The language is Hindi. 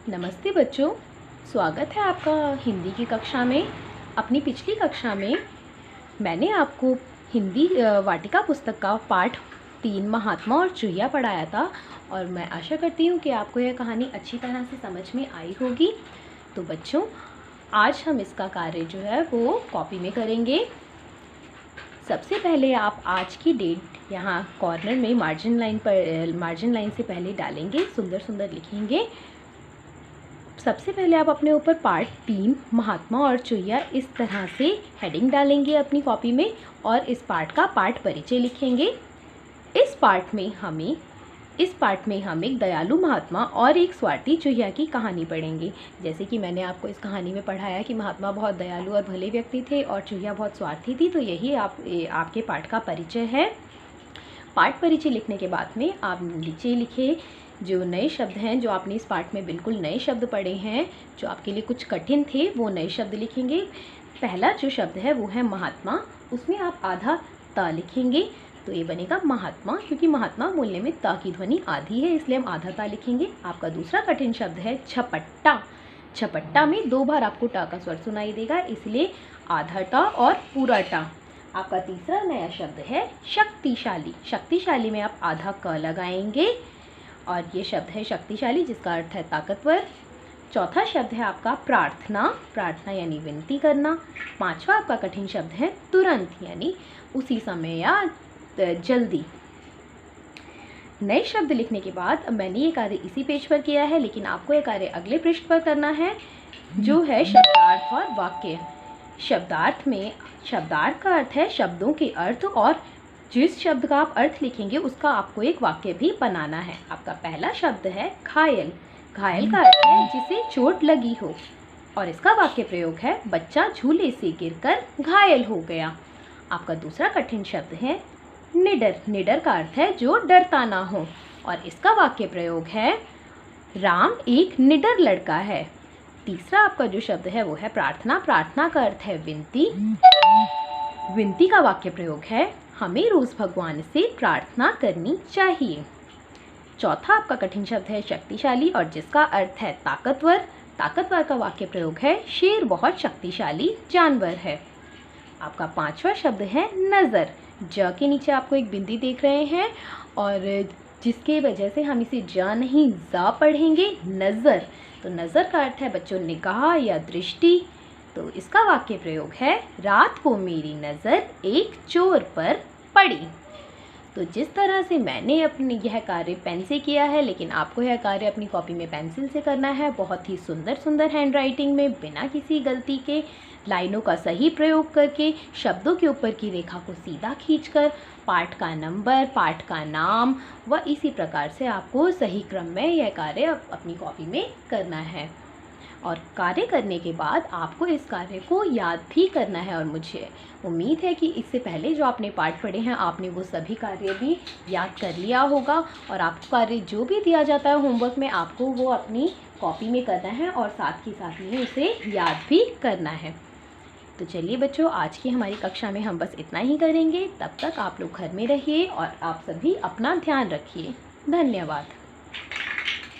नमस्ते बच्चों, स्वागत है आपका हिंदी की कक्षा में। अपनी पिछली कक्षा में मैंने आपको हिंदी वाटिका पुस्तक का पाठ 3 महात्मा और चूहिया पढ़ाया था और मैं आशा करती हूँ कि आपको यह कहानी अच्छी तरह से समझ में आई होगी। तो बच्चों, आज हम इसका कार्य जो है वो कॉपी में करेंगे। सबसे पहले आप आज की डेट यहाँ कॉर्नर में मार्जिन लाइन से पहले डालेंगे, सुंदर सुंदर लिखेंगे। सबसे पहले आप अपने ऊपर पार्ट 3 महात्मा और चूहिया इस तरह से हेडिंग डालेंगे अपनी कॉपी में और इस पार्ट का पाठ परिचय लिखेंगे। इस पार्ट में हम एक दयालु महात्मा और एक स्वार्थी चूहिया की कहानी पढ़ेंगे। जैसे कि मैंने आपको इस कहानी में पढ़ाया कि महात्मा बहुत दयालु और भले व्यक्ति थे और चूहिया बहुत स्वार्थी थी, तो यही आपके पाठ का परिचय है। पाठ परिचय लिखने के बाद में आप नीचे लिखे जो नए शब्द हैं, जो आपने इस पाठ में बिल्कुल नए शब्द पढ़े हैं, जो आपके लिए कुछ कठिन थे, वो नए शब्द लिखेंगे। पहला जो शब्द है वो है महात्मा, उसमें आप आधा ता लिखेंगे, तो ये बनेगा महात्मा। क्योंकि महात्मा बोलने में ता की ध्वनि आधी है, इसलिए हम आधा ता लिखेंगे। आपका दूसरा कठिन शब्द है छपट्टा। छपट्टा में 2 बार आपको टा का स्वर सुनाई देगा, इसलिए आधा टा और पूरा टा। आपका तीसरा नया शब्द है शक्तिशाली। शक्तिशाली में आप आधा क लगाएंगे और ये शब्द है शक्तिशाली, जिसका अर्थ है ताकतवर। चौथा शब्द है आपका प्रार्थना। प्रार्थना यानी विनती करना। पांचवा आपका कठिन शब्द है तुरंत, यानी उसी समय या जल्दी। नए शब्द लिखने के बाद मैंने ये कार्य इसी पेज पर किया है, लेकिन आपको ये कार्य अगले पृष्ठ पर करना है, जो है शब्दार्थ और वाक्य। शब्दार्थ का अर्थ है शब्दों के अर्थ, और जिस शब्द का आप अर्थ लिखेंगे उसका आपको एक वाक्य भी बनाना है। आपका पहला शब्द है घायल। घायल का अर्थ है जिसे चोट लगी हो, और इसका वाक्य प्रयोग है बच्चा झूले से गिरकर घायल हो गया। आपका दूसरा कठिन शब्द है निडर। निडर का अर्थ है जो डरता ना हो, और इसका वाक्य प्रयोग है राम एक निडर लड़का है। तीसरा आपका जो शब्द है वो है प्रार्थना। प्रार्थना का अर्थ है विनती। विनती का वाक्य प्रयोग है हमें रोज भगवान से प्रार्थना करनी चाहिए। चौथा आपका कठिन शब्द है शक्तिशाली, और जिसका अर्थ है ताकतवर। ताकतवर का वाक्य प्रयोग है शेर बहुत शक्तिशाली जानवर है। आपका पांचवा शब्द है नज़र। ज के नीचे आपको एक बिंदी देख रहे हैं, और जिसके वजह से हम इसे ज नहीं ज़ा पढ़ेंगे, नज़र। तो नज़र का अर्थ है बच्चों निगाह या दृष्टि। तो इसका वाक्य प्रयोग है रात को मेरी नज़र एक चोर पर पड़ी। तो जिस तरह से मैंने अपनी यह कार्य पेन से किया है, लेकिन आपको यह कार्य अपनी कॉपी में पेंसिल से करना है, बहुत ही सुंदर सुंदर हैंडराइटिंग में, बिना किसी गलती के, लाइनों का सही प्रयोग करके, शब्दों के ऊपर की रेखा को सीधा खींचकर, पाठ का नंबर, पाठ का नाम व इसी प्रकार से आपको सही क्रम में यह कार्य अपनी कॉपी में करना है। और कार्य करने के बाद आपको इस कार्य को याद भी करना है, और मुझे उम्मीद है कि इससे पहले जो आपने पाठ पढ़े हैं आपने वो सभी कार्य भी याद कर लिया होगा। और आपको कार्य जो भी दिया जाता है होमवर्क में, आपको वो अपनी कॉपी में करना है और साथ ही साथ में उसे याद भी करना है। तो चलिए बच्चों, आज की हमारी कक्षा में हम बस इतना ही करेंगे। तब तक आप लोग घर में रहिए और आप सभी अपना ध्यान रखिए। धन्यवाद।